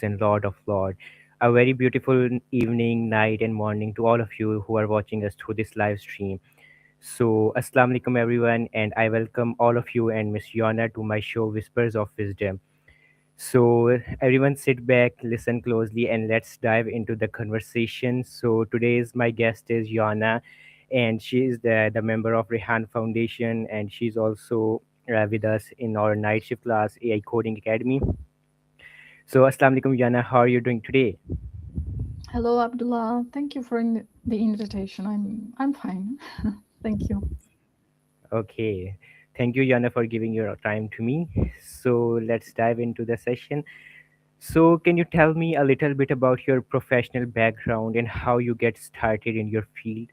and Lord of Lord. A very beautiful evening, night, and morning to all of you who are watching us through this live stream. So, Assalamu alaikum everyone, and I welcome all of you and Miss Yona to my show Whispers of Wisdom. So, everyone sit back, listen closely, and let's dive into the conversation. So, today's my guest is Yona, and she is the member of Rehan Foundation, and she's also with us in our night shift class, AI Coding Academy. So, Assalamu alaikum, Yana. How are you doing today? Hello, Abdullah. Thank you for the invitation. I'm fine. Thank you. Okay. Thank you, Yana, for giving your time to me. So, let's dive into the session. So, can you tell me a little bit about your professional background and how you get started in your field?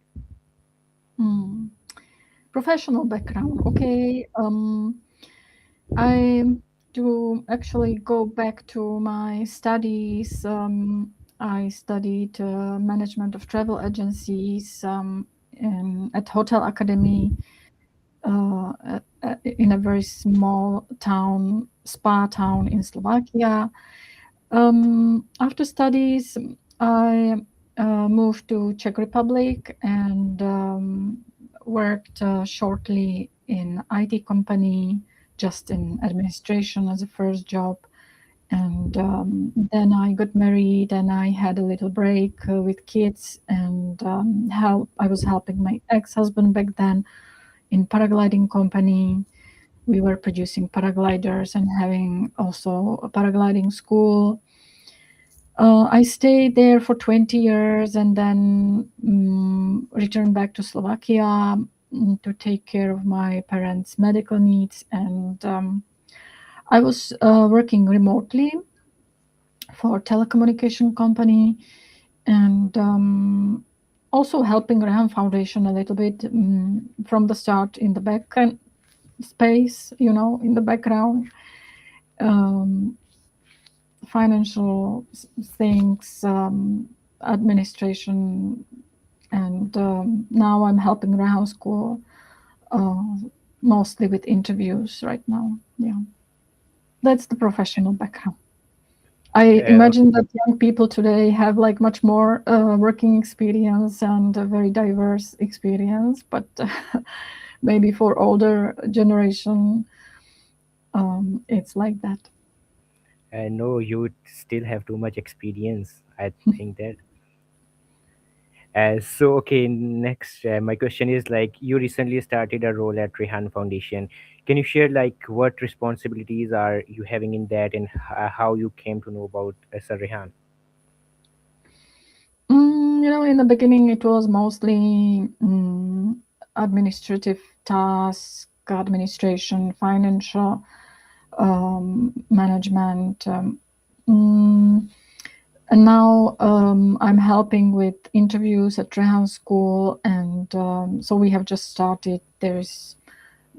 Hmm. Professional background. Okay. I to actually go back to my studies. I studied management of travel agencies at Hotel Academy in a very small town, spa town in Slovakia. After studies, I moved to Czech Republic and worked shortly in IT company, just in administration as a first job. And then I got married, and I had a little break with kids, and I was helping my ex-husband back then in paragliding company. We were producing paragliders and having also a paragliding school. I stayed there for 20 years and then returned back to Slovakia to take care of my parents' medical needs. And I was working remotely for a telecommunication company and also helping Rehan Foundation a little bit from the start in the back space, in the background. Um, Financial things, administration, and now I'm helping Rehan School uh, mostly with interviews right now. Yeah, that's the professional background. I imagine Okay. that young people today have like much more working experience and a very diverse experience, but maybe for older generation, it's like that. No, you still have too much experience. I think that. So, okay, next, my question is like you recently started a role at Rehan Foundation. Can you share like what responsibilities are you having in that and how you came to know about Sir Rehan? In the beginning, it was mostly administrative task, administration, financial management. Mm, and now I'm helping with interviews at Rehan School, and so we have just started. There's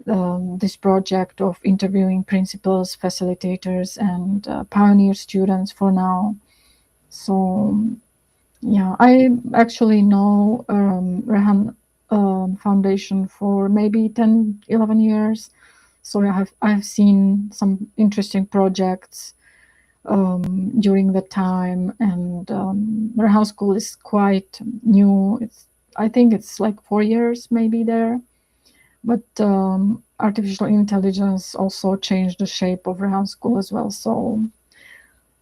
this project of interviewing principals, facilitators, and pioneer students for now. So yeah, I actually know Rehan Foundation for maybe 10, 11 years. So I've seen some interesting projects during the time, and Rehan School is quite new. I think it's like 4 years maybe there, but artificial intelligence also changed the shape of Rehan School as well. So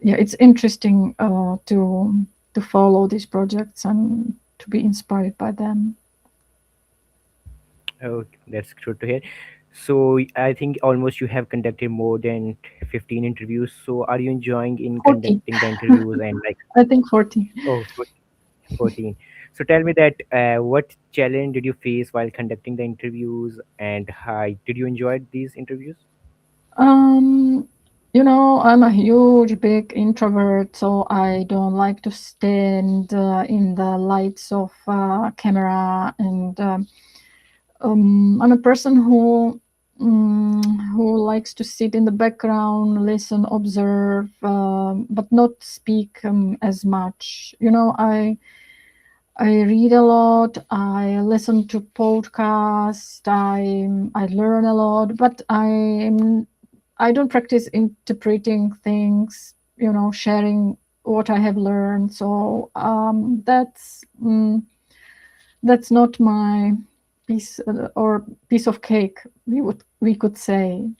yeah, it's interesting to follow these projects and to be inspired by them. Oh, that's good to hear. So I think almost you have conducted more than 15 interviews. So are you enjoying in 40, conducting the interviews and like, I think 40. oh, 14. So tell me that what challenge did you face while conducting the interviews and how did you enjoy these interviews? Um, I'm a huge, big introvert, so I don't like to stand in the lights of camera, and I'm a person who likes to sit in the background, listen, observe, but not speak as much. I read a lot. I listen to podcasts. I learn a lot, but I don't practice interpreting things. sharing what I have learned. So that's not my piece or piece of cake, we could say.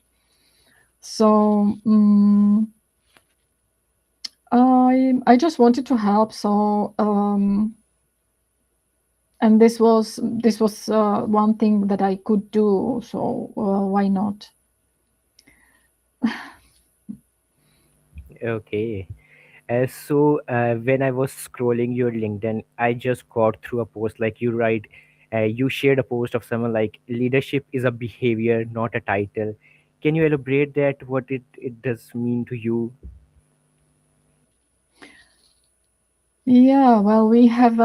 So I just wanted to help. So and this was one thing that I could do. So why not? Okay. When I was scrolling your LinkedIn, I just got through a post like you shared a post of someone like leadership is a behavior, not a title. Can you elaborate that what it does mean to you? Yeah, well, we have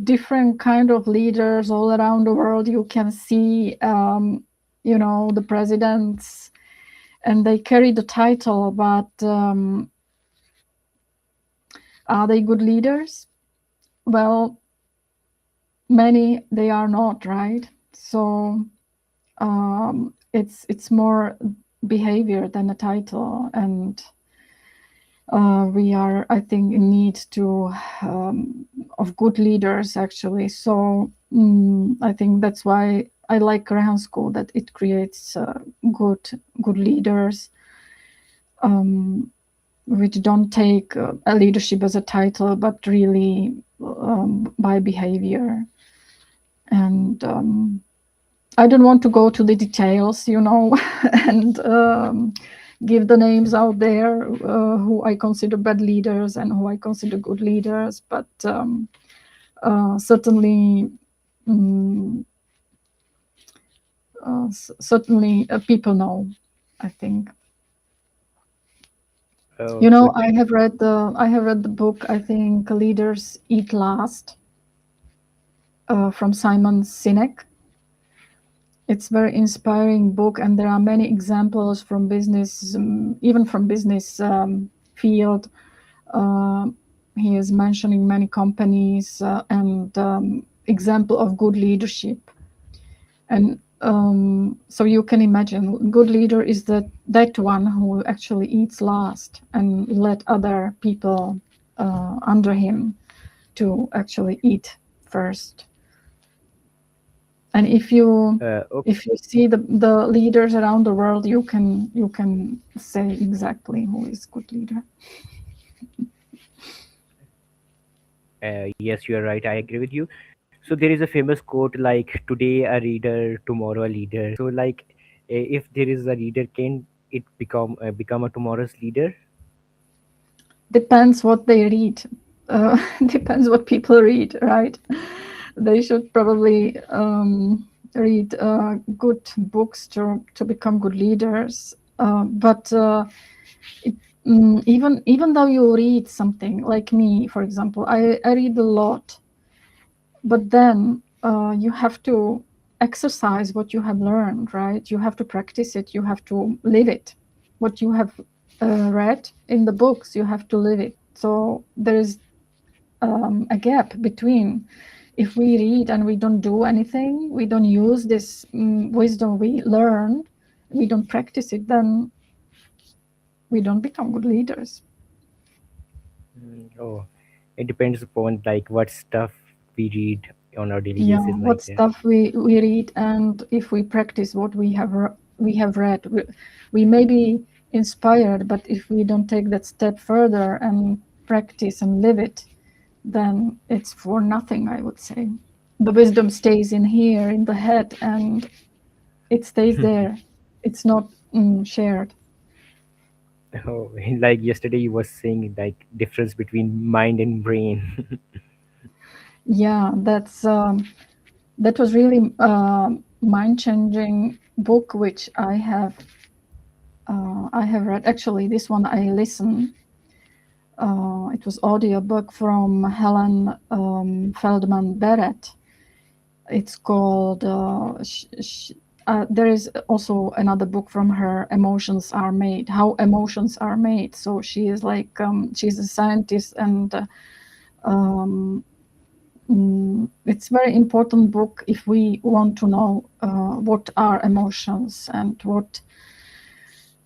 different kind of leaders all around the world. You can see, the presidents, and they carry the title, but are they good leaders? Well, many they are not, right? So it's more behavior than a title, and we are, I think, in need to of good leaders actually. So I think that's why I like Graham School, that it creates good leaders, which don't take a leadership as a title, but really by behavior. And I don't want to go to the details, and give the names out there who I consider bad leaders and who I consider good leaders. But certainly, um, certainly, people know, I think. Oh, good. I have read the book. I think Leaders Eat Last, from Simon Sinek. It's very inspiring book, and there are many examples from business, even from business field. Uh, he is mentioning many companies and example of good leadership. And so you can imagine, good leader is that one who actually eats last and let other people under him to actually eat first. And if you see the leaders around the world, you can say exactly who is good leader. Yes, you are right. I agree with you. So there is a famous quote like today a reader, tomorrow a leader. So like if there is a reader, can it become a tomorrow's leader? Depends what they read. Depends what people read, right? They should probably read good books to become good leaders. But it, even though you read something, like me, for example, I read a lot, but then you have to exercise what you have learned, right? You have to practice it, you have to live it. What you have read in the books, you have to live it. So there is a gap between, if we read and we don't do anything, we don't use this wisdom we learned, we don't practice it, then we don't become good leaders. Oh, it depends upon like what stuff we read on our daily Yeah, basis what like that. stuff we read, and if we practice what we have read, we may be inspired, but if we don't take that step further and practice and live it, then it's for nothing, I would say. The wisdom stays in here in the head, and it stays there. It's not shared. Oh, like yesterday you was saying like difference between mind and brain. Yeah, that was really mind changing book, which I have read. Actually, this one I listened. It was audiobook from Helen Feldman Barrett. It's called. There is also another book from her, Emotions Are Made. How emotions are made. So she is like she's a scientist, and um, it's very important book if we want to know what are emotions and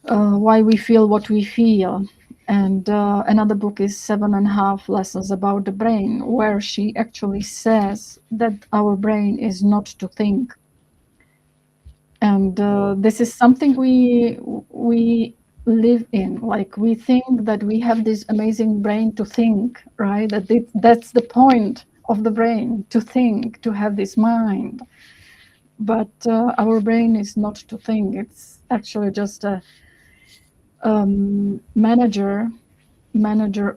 why we feel what we feel. And another book is 7.5 Lessons About the Brain, where she actually says that our brain is not to think. And Oh, this is something we live in. Like, we think that we have this amazing brain to think, right? That's the point of the brain, to think, to have this mind. But our brain is not to think. It's actually just a manager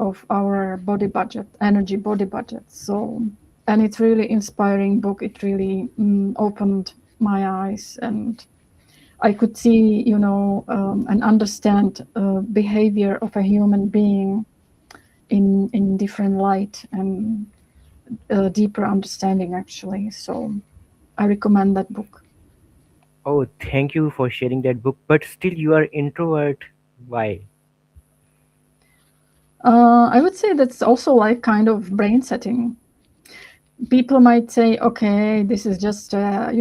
of our body budget, energy body budget. So, and it's really inspiring book. It really opened my eyes, and I could see, and understand behavior of a human being in different light, and deeper understanding, actually. So I recommend that book. oh, thank you for sharing that book. But still, you are introvert. Why? I would say that's also like kind of brain setting. People might say, okay, this is just a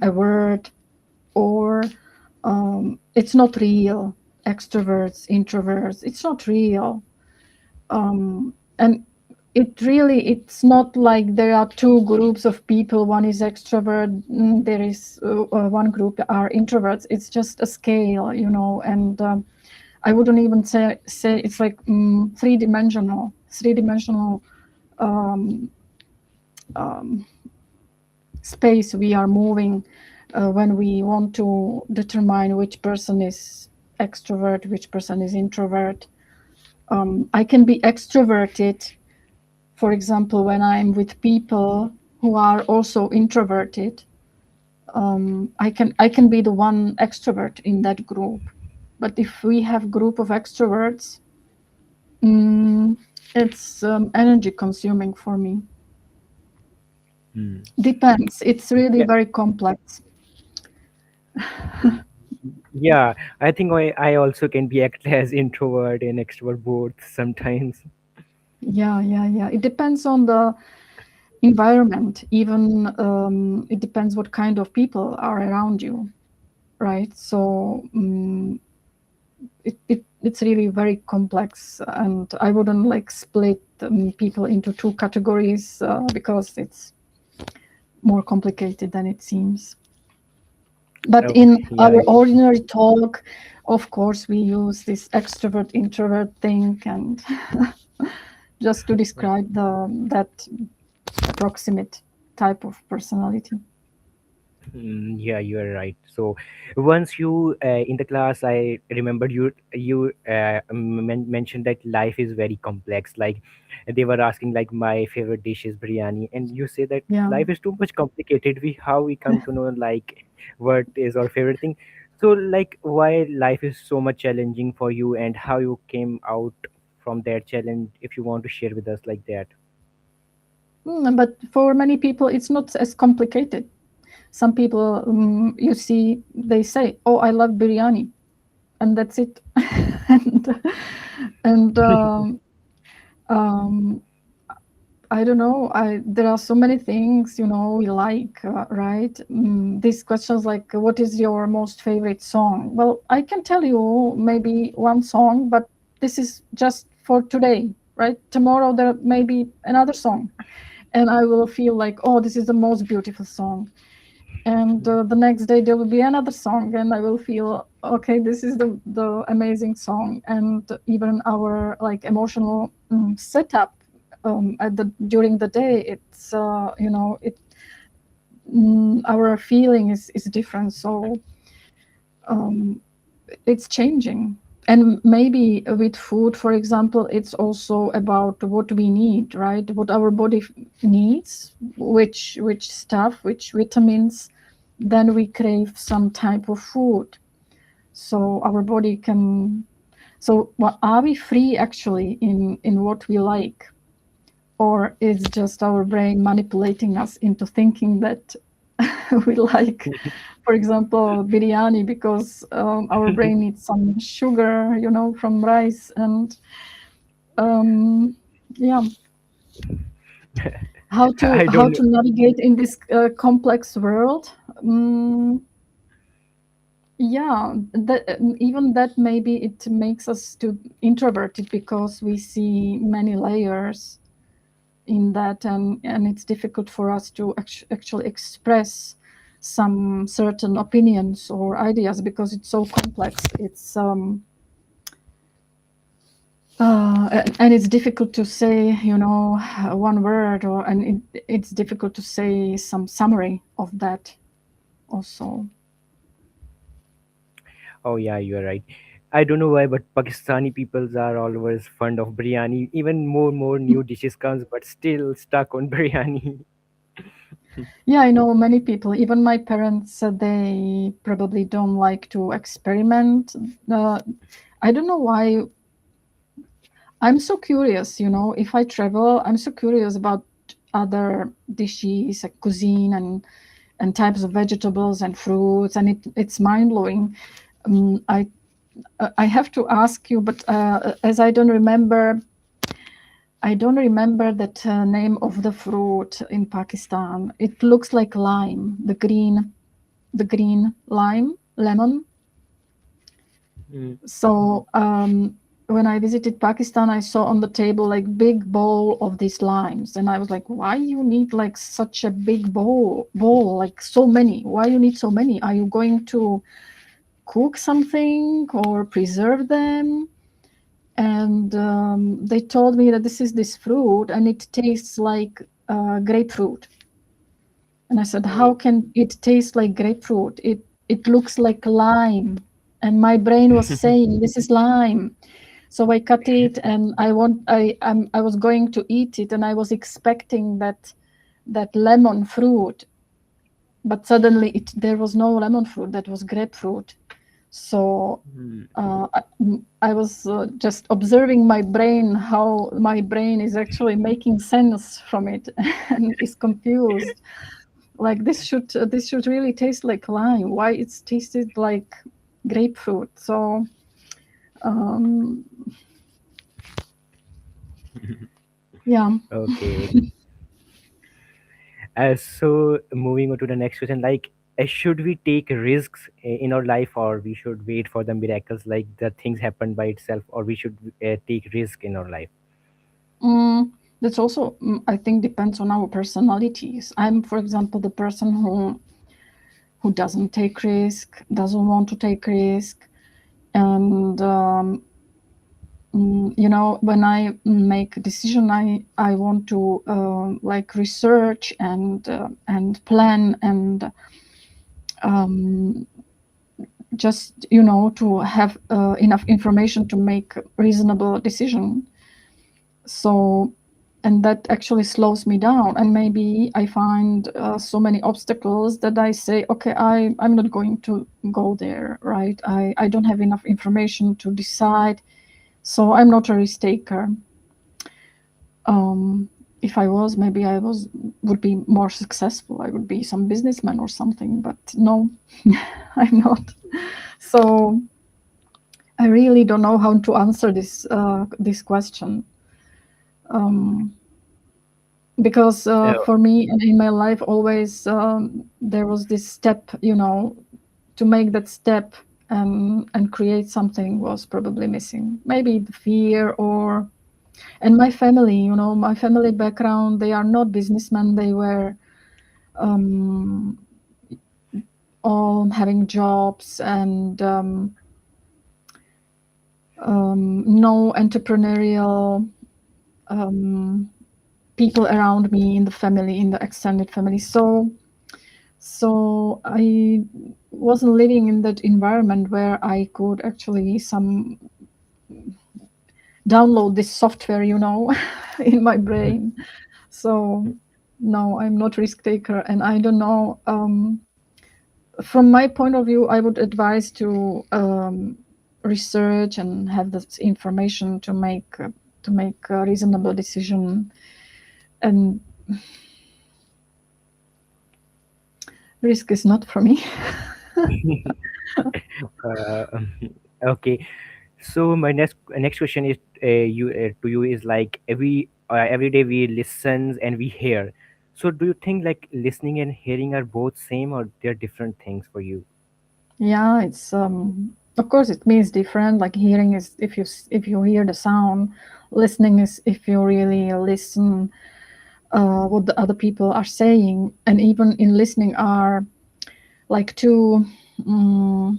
word, or it's not real. Extroverts, introverts, it's not real. And it's not like there are two groups of people. One is extrovert, there is one group are introverts. It's just a scale, and I wouldn't even say it's like three dimensional space we are moving when we want to determine which person is extrovert, which person is introvert. I can be extroverted, for example, when I'm with people who are also introverted. I can be the one extrovert in that group. But if we have group of extroverts, mm, it's energy consuming for me. Hmm. Depends. It's really Yeah, very complex. yeah. I think I also can be act as introvert and extrovert both sometimes. Yeah, yeah, yeah. It depends on the environment. Even it depends what kind of people are around you, right? So it's really very complex, and I wouldn't like split people into two categories because it's more complicated than it seems. But Oh, in yeah. our ordinary talk, of course, we use this extrovert introvert thing, and just to describe that approximate type of personality. Yeah, you are right. So once you in the class, I remembered you mentioned that life is very complex. Like they were asking, like my favorite dish is biryani, and you say that Yeah. life is too much complicated. We how we come to know like what is our favorite thing. So like why life is so much challenging for you, and how you came out from that challenge. If you want to share with us like that. But for many people, it's not as complicated. Some people, you see, they say, "Oh, I love biryani," and that's it. and and um, I don't know. There are so many things, we like, right? These questions like, what is your most favorite song? Well, I can tell you maybe one song, but this is just for today, right? Tomorrow there may be another song, and I will feel like, oh, this is the most beautiful song. And the next day there will be another song, and I will feel, okay, this is the amazing song. And even our like emotional setup at the during the day, it's our feeling is different. So it's changing. And maybe with food, for example, it's also about what we need, right? What our body needs, which stuff, which vitamins, then we crave some type of food. So our body can. So are we free actually in what we like, or is just our brain manipulating us into thinking that we like, for example, biryani because our brain needs some sugar, from rice. And um, yeah, how to I how don't. to navigate in this complex world. Mm, Yeah, that even that maybe it makes us to introverted because we see many layers in that, and it's difficult for us to actually express some certain opinions or ideas because it's so complex. It's and it's difficult to say, one word, or it's difficult to say some summary of that also. Oh yeah, you're right. I don't know why, but Pakistani peoples are always fond of biryani. Even more new dishes comes, but still stuck on biryani. Yeah, I know many people, even my parents, they probably don't like to experiment. Uh, I don't know why. I'm so curious, if I travel, I'm so curious about other dishes, like cuisine and types of vegetables and fruits, and it's mind blowing. Um, I I have to ask you, but as I don't remember that name of the fruit in Pakistan. It looks like lime, the green lime, lemon. Mm. So when I visited Pakistan, I saw on the table like big bowl of these limes, and I was like, "Why you need like such a big bowl, like so many? Why you need so many? Are you going to cook something or preserve them?" And they told me that this is this fruit, and it tastes like grapefruit. And I said, "How Oh. can it taste like grapefruit? It looks like lime." And my brain was saying, "This is lime." So I cut it, and I was going to eat it, and I was expecting that lemon fruit, but suddenly there was no lemon fruit. That was grapefruit. So Mm. I was just observing my brain, how my brain is actually making sense from it and is confused. Like this should really taste like lime. Why it's tasted like grapefruit? So um, yeah. Okay. So moving on to the next question, like, should we take risks in our life, or we should wait for the miracles, like the things happen by itself, or we should take risk in our life? That's also, I think, depends on our personalities. I'm, for example, the person who doesn't take risk, doesn't want to take risk, and when I make a decision, I want to like research and plan and um, just to have enough information to make a reasonable decision. So, and that actually slows me down, and maybe I find so many obstacles that I say, okay, I'm not going to go there, right? I don't have enough information to decide, so I'm not a risk taker. um, if I was, maybe I would be more successful. I would be some businessman or something, but no, I'm not. So I really don't know how to answer this question. um, because for me and in my life always there was this step, to make that step and create something was probably missing. Maybe the fear, or and my family, my family background, they are not businessmen. They were um, all having jobs, and no entrepreneurial um, people around me in the family, in the extended family. So I wasn't living in that environment where I could actually some download this software, in my brain. So no, I'm not risk taker, and I don't know. From my point of view, I would advise to research and have this information to make a reasonable decision. And risk is not for me. uh, okay. So my next question is you to you is like every day we listens and we hear. So do you think like listening and hearing are both same, or they're different things for you? Yeah, it's of course it means different. Like hearing is if you hear the sound, listening is if you really listen what the other people are saying, and even in listening are like um,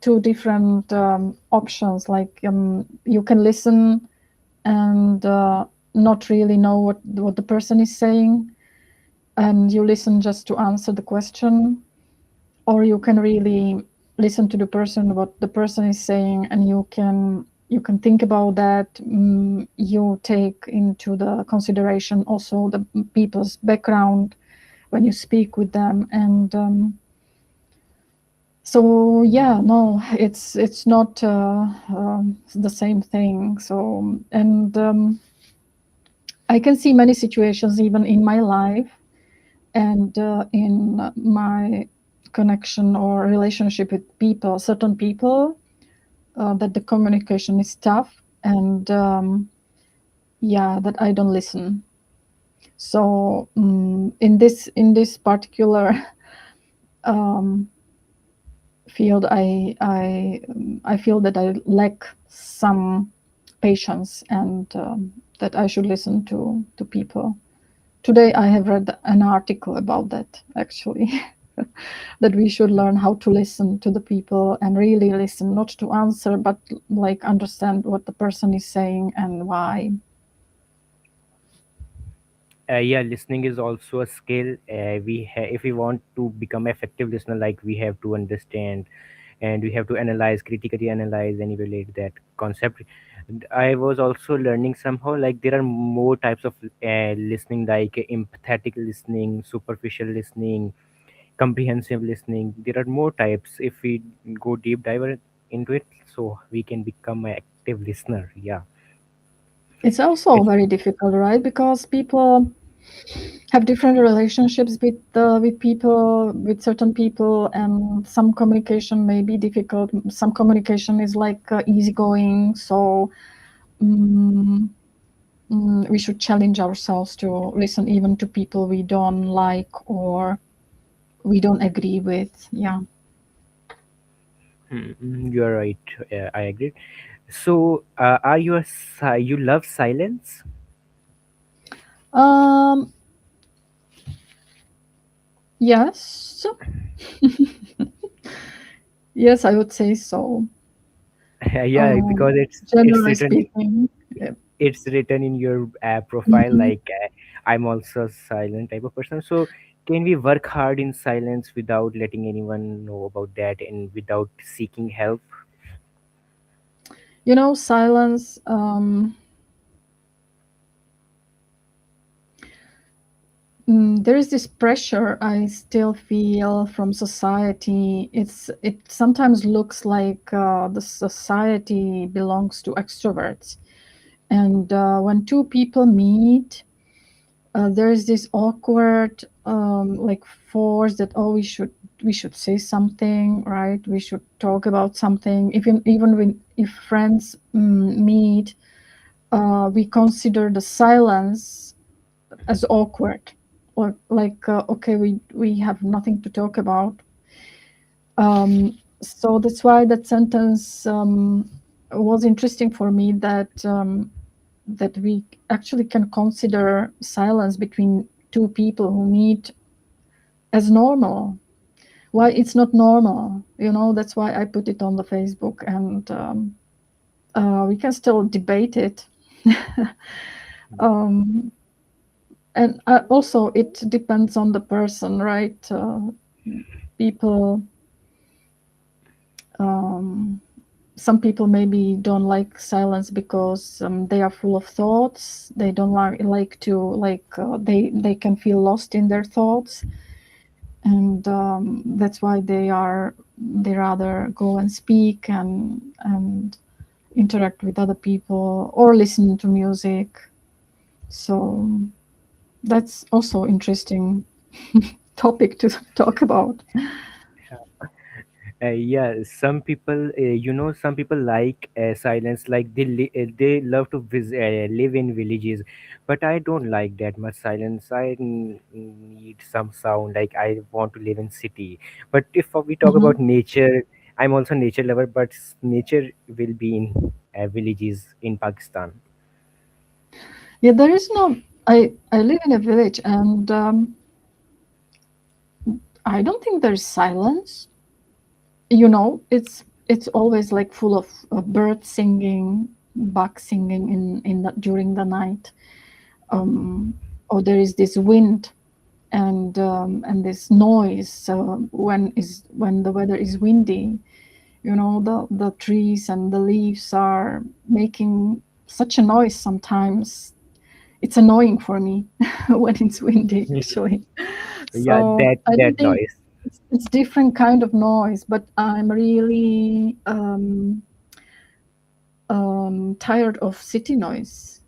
two different options. Like you can listen and not really know what the person is saying, and you listen just to answer the question, or you can really listen to the person what the person is saying, and you can think about that. You take into the consideration also the people's background when you speak with them, and so yeah, no, it's not the same thing. So and I can see many situations even in my life and in my connection or relationship with people, certain people, that the communication is tough, and yeah, that I don't listen. So in this particular um, field, I feel that I lack some patience, and that I should listen to people. Today I have read an article about that actually. That we should learn how to listen to the people and really listen, not to answer, but like understand what the person is saying and why. Yeah, listening is also a skill. If we want to become effective listener, like we have to understand and we have to analyze, critically analyze and evaluate that concept. And I was also learning somehow like there are more types of listening, like empathetic listening, superficial listening, comprehensive listening. There are more types if we go deep dive into it, so we can become an active listener. Yeah. It's also It's very difficult, right? Because people have different relationships with people, with certain people, and some communication may be difficult. Some communication is like easygoing. So um, we should challenge ourselves to listen even to people we don't like or we don't agree with. Yeah. you are right. I agree. So, are you you love silence? Um, yes. Yes, I would say so. Yeah, because it's Generally written speaking. it's written in your profile. Mhm. Like I'm also a silent type of person. So, can we work hard in silence without letting anyone know about that and without seeking help? You know, silence. There is this pressure I still feel from society. It sometimes looks like the society belongs to extroverts, and when two people meet, there is this awkward like force that we should say something, right? We should talk about something. Even when if friends meet, we consider the silence as awkward, or like okay, we have nothing to talk about. So that's why that sentence was interesting for me, that we actually can consider silence between two people who meet as normal. Why it's not normal, you know? That's why I put it on the Facebook, and we can still debate it. um, and also, it depends on the person, right? People, um, some people maybe don't like silence because they are full of thoughts. They don't like to they can feel lost in their thoughts, and that's why they rather go and speak and interact with other people or listen to music. So that's also interesting topic to talk about. Yeah, some people, some people like silence, like they love to live in villages, but I don't like that much silence. Need some sound. Like I want to live in city. But if we talk Mhm. about nature, I'm also nature lover, but nature will be in villages in Pakistan. Yeah, there is no. I live in a village, and I don't think there's silence. It's always like full of birds singing, bugs singing during the night. Or there is this wind and this noise when the weather is windy. The trees and the leaves are making such a noise sometimes. It's annoying for me when it's windy, actually. Yeah, So I that don't think noise. it's different kind of noise, but I'm really tired of city noise.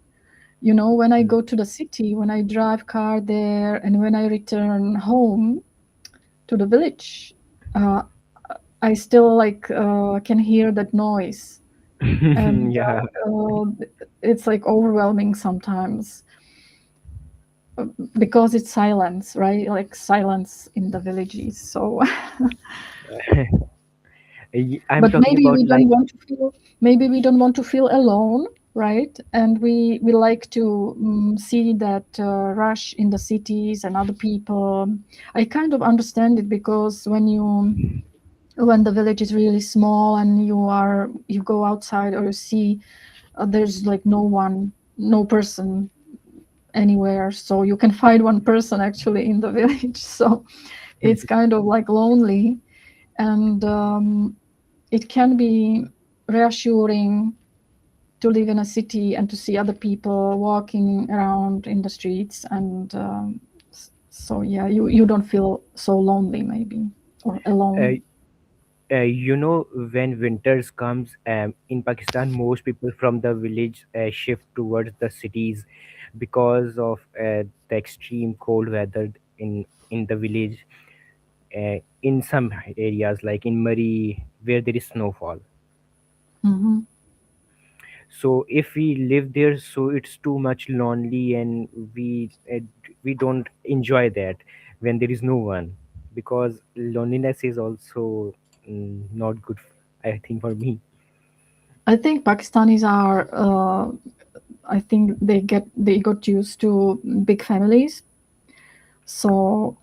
When I go to the city, when I drive car there, and when I return home to the village, uh, I still like can hear that noise, and Yeah. it's like overwhelming sometimes because it's silence, right? Like silence in the villages. So, I'm but talking maybe about we like. don't want to feel maybe we don't want to feel alone, right? And we like to see that rush in the cities and other people. I kind of understand it because when the village is really small and you go outside or you see there's like no person anywhere, so you can find one person actually in the village. So it's kind of like lonely, and it can be reassuring to live in a city and to see other people walking around in the streets, and so yeah, you don't feel so lonely maybe, or uh, alone. when winters comes in Pakistan, most people from the village shift towards the cities because of the extreme cold weather in the village. In some areas, like in Murray, where there is snowfall. Hmm. So if we live there, so it's too much lonely, and we don't enjoy that when there is no one, because loneliness is also not good. I think for me. I think Pakistanis are I think they got used to big families, so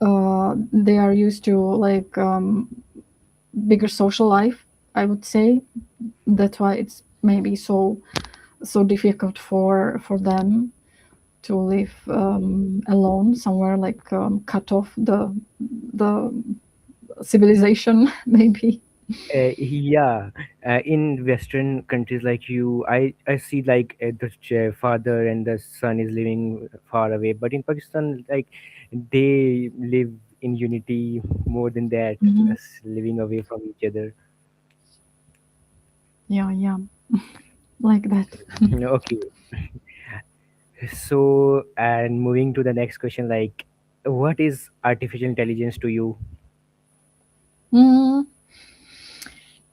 they are used to like bigger social life, I would say. That's why it's maybe so difficult for them to live alone somewhere, like cut off the civilization maybe. Yeah, in Western countries like I see like the father and the son is living far away, but in Pakistan, like they live in unity more than that, Mhm. us living away from each other. Yeah, yeah, like that. Okay, so and moving to the next question, like, what is artificial intelligence to you? Mm,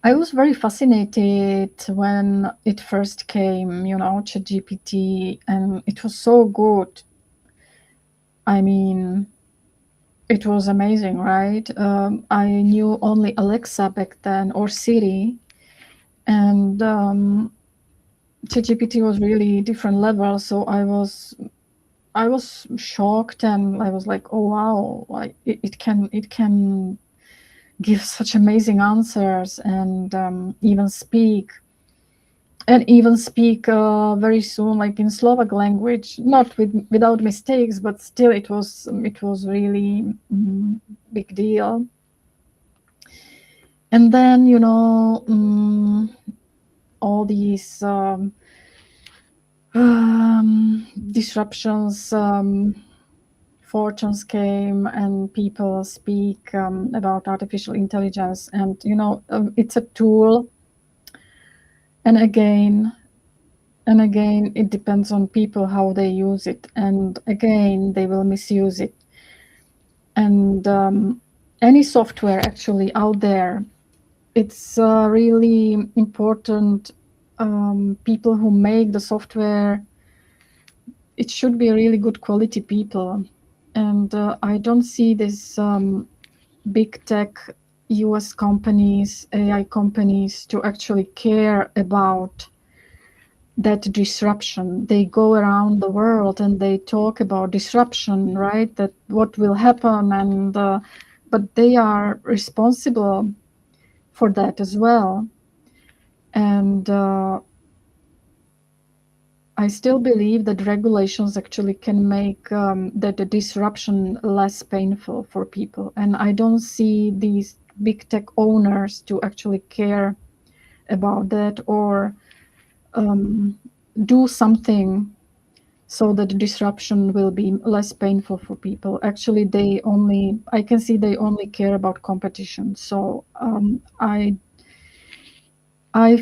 I was very fascinated when it first came, ChatGPT, and it was so good. I mean, it was amazing, right? I knew only Alexa back then, or Siri, and ChatGPT was really different level. So I was shocked, and I was like, oh wow, like it can give such amazing answers, and even speak very soon, like in Slovak language, not without mistakes, but still it was really big deal. And then all these disruptions, fortunes came, and people speak about artificial intelligence, and it's a tool, and again it depends on people how they use it, and again they will misuse it. And any software actually out there, it's really important. People who make the software, it should be really good quality people, and I don't see this big tech US companies, AI companies, to actually care about that disruption. They go around the world and they talk about disruption, right? That what will happen, and but they are responsible for that as well. And I still believe that regulations actually can make that the disruption less painful for people. And I don't see these big tech owners to actually care about that, or um, do something so that the disruption will be less painful for people. Actually, I can see they only care about competition. So I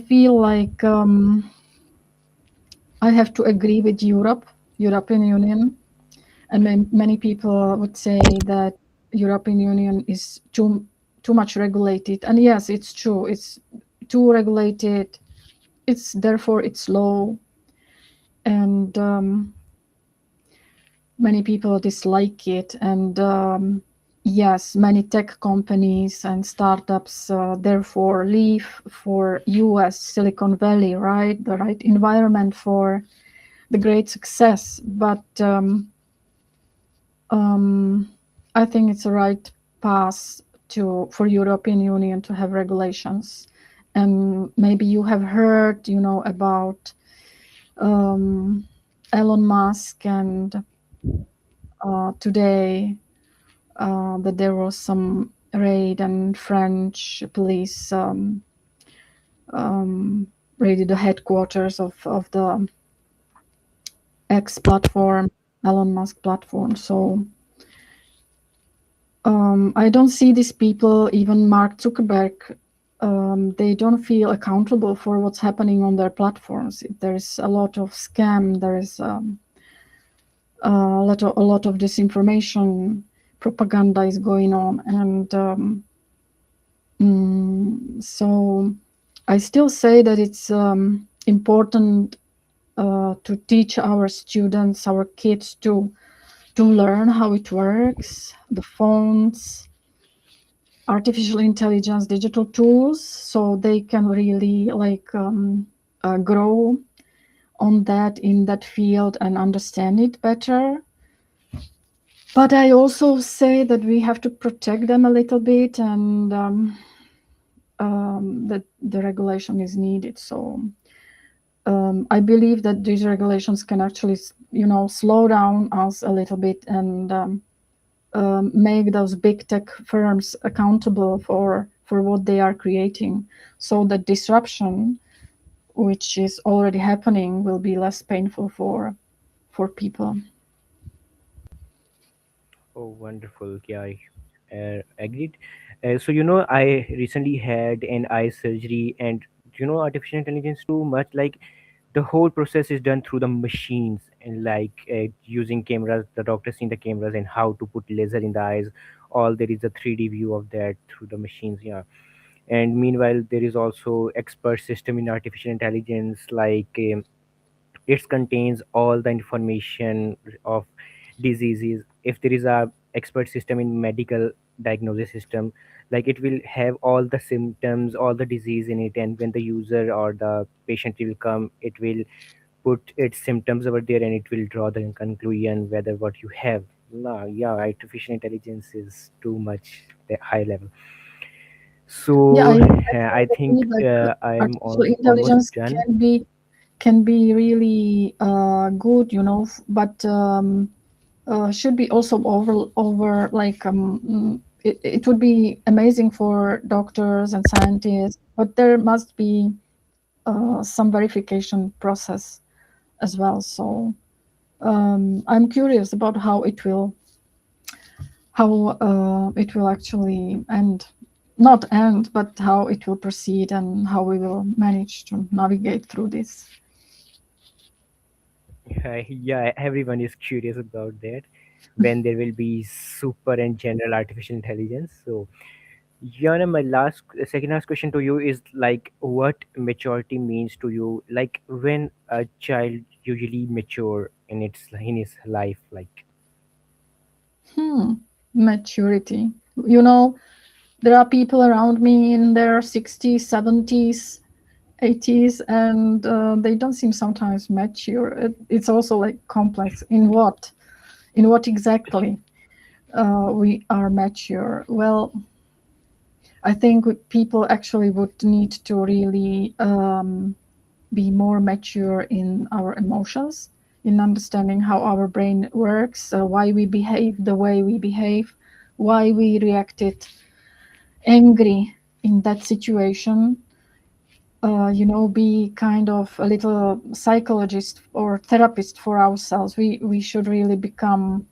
feel like I have to agree with European Union, and many people would say that European Union is too much regulated. And yes, it's true. It's too regulated. It's therefore it's low, and many people dislike it. And yes, many tech companies and startups therefore leave for US Silicon Valley, right? The right environment for the great success. But I think it's the right path to for European Union to have regulations. And maybe you have heard, about um, Elon Musk, and today that there was some raid, and French police raided the headquarters of the X platform, Elon Musk platform. So I don't see these people, even Mark Zuckerberg, they don't feel accountable for what's happening on their platforms. There's a lot of scam, there is a lot of disinformation, propaganda is going on, and so I still say that it's important to teach our students, our kids, to learn how it works, the phones, artificial intelligence, digital tools, so they can really grow on that in that field and understand it better. But I also say that we have to protect them a little bit, and that the regulation is needed. So I believe that these regulations can actually, slow down us a little bit, and make those big tech firms accountable for what they are creating, so that disruption, which is already happening, will be less painful for people. Oh, wonderful. Yeah, I agreed. So, I recently had an eye surgery, and, artificial intelligence too much. Like, the whole process is done through the machines, and like using cameras, the doctor seeing the cameras and how to put laser in the eyes. All there is a 3D view of that through the machines. Yeah. And meanwhile, there is also expert system in artificial intelligence, like it contains all the information of diseases. If there is a expert system in medical diagnosis system, like it will have all the symptoms, all the disease in it, and when the user or the patient will come, it will put its symptoms over there, and it will draw the conclusion whether what you have. No, yeah, artificial intelligence is too much the high level. Yeah, So I I totally agree. think Like I'm artificial almost intelligence done. can be really good, but should be also over like it would be amazing for doctors and scientists, but there must be some verification process as well. So I'm curious about how it will actually end, not end, but how it will proceed, and how we will manage to navigate through this. Yeah, everyone is curious about that when there will be super and general artificial intelligence. So Yana, my second last question to you is like, what maturity means to you? Like, when a child usually mature in his life, like. Hmm. Maturity. You know, there are people around me in their 60s, 70s, 80s, and they don't seem sometimes mature. It's also like complex. In what exactly we are mature? Well, I think people actually would need to really be more mature in our emotions, in understanding how our brain works, why we behave the way we behave, why we reacted angry in that situation. Be kind of a little psychologist or therapist for ourselves. We should really become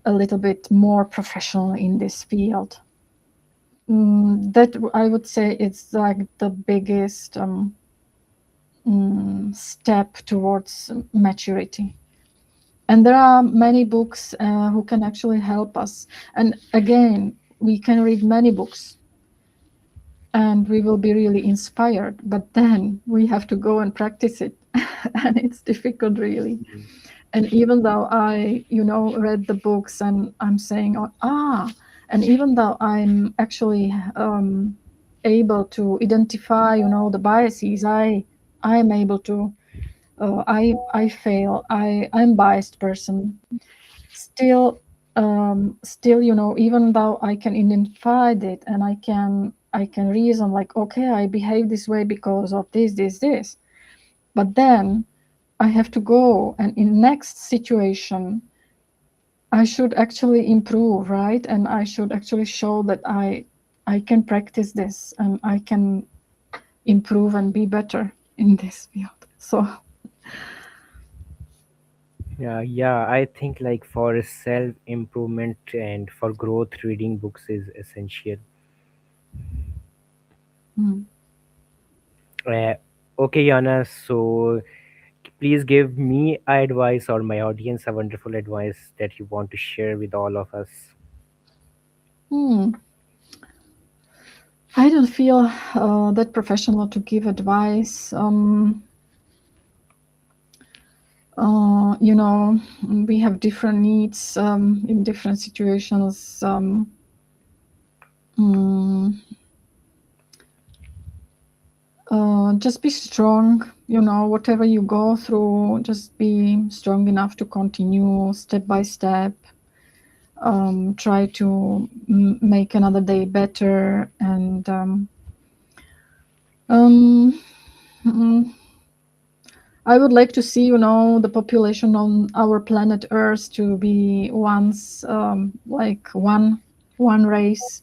a little bit more professional in this field. That I would say it's like the biggest step towards maturity. And there are many books who can actually help us. And again, we can read many books and we will be really inspired, but then we have to go and practice it. And it's difficult, really. Mhm. And even though I read the books and I'm saying, oh, and even though I'm actually able to identify the biases, I'm able to I fail, I'm biased person. Still, even though I can identify it and I can reason like, okay, I behave this way because of this, but then I have to go, and in next situation I should actually improve, right? And I should actually show that I can practice this and I can improve and be better in this field. So Yeah, I think like for self improvement and for growth, reading books is essential. mm, Uh, okay, Yana, so please give me advice or my audience a wonderful advice that you want to share with all of us. hmm, I don't feel that professional to give advice. You know, we have different needs in different situations. Mm, just be strong. Whatever you go through, just be strong enough to continue step by step. Try to make another day better, and um, mm, I would like to see, the population on our planet Earth to be once like one race,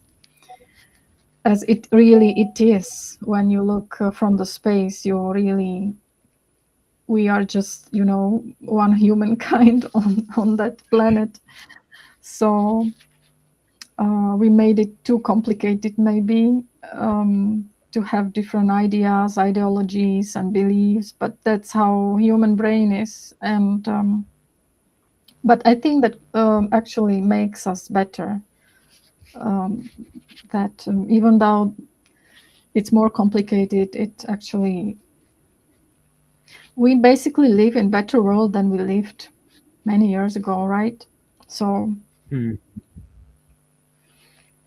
as it really it is. When you look from the space, we are just, one humankind on that planet. So we made it too complicated, maybe, to have different ideas, ideologies, and beliefs. But that's how human brain is, and but I think that actually makes us better. Um, that even though it's more complicated, it actually we basically live in better world than we lived many years ago, right? So Hmm.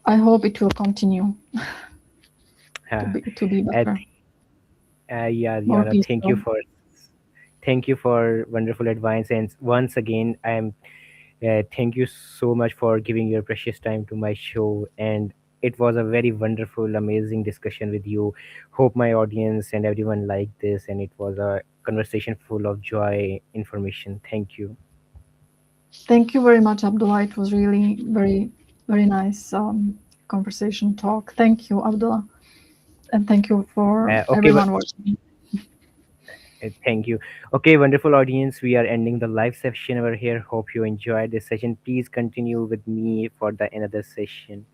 I hope it will continue to Uh, be uh, better, yeah, more Yana, peaceful. thank you for wonderful advice, and once again, thank you so much for giving your precious time to my show. And it was a very wonderful, amazing discussion with you. Hope my audience and everyone liked this, and it was a conversation full of joy, information. Thank you. Thank you very much, Abdullah. It was really very, very nice conversation talk. Thank you, Abdullah. And thank you for Okay, everyone watching. thank you. Okay, wonderful audience. We are ending the live session over here. Hope you enjoyed this session. Please continue with me for the another session.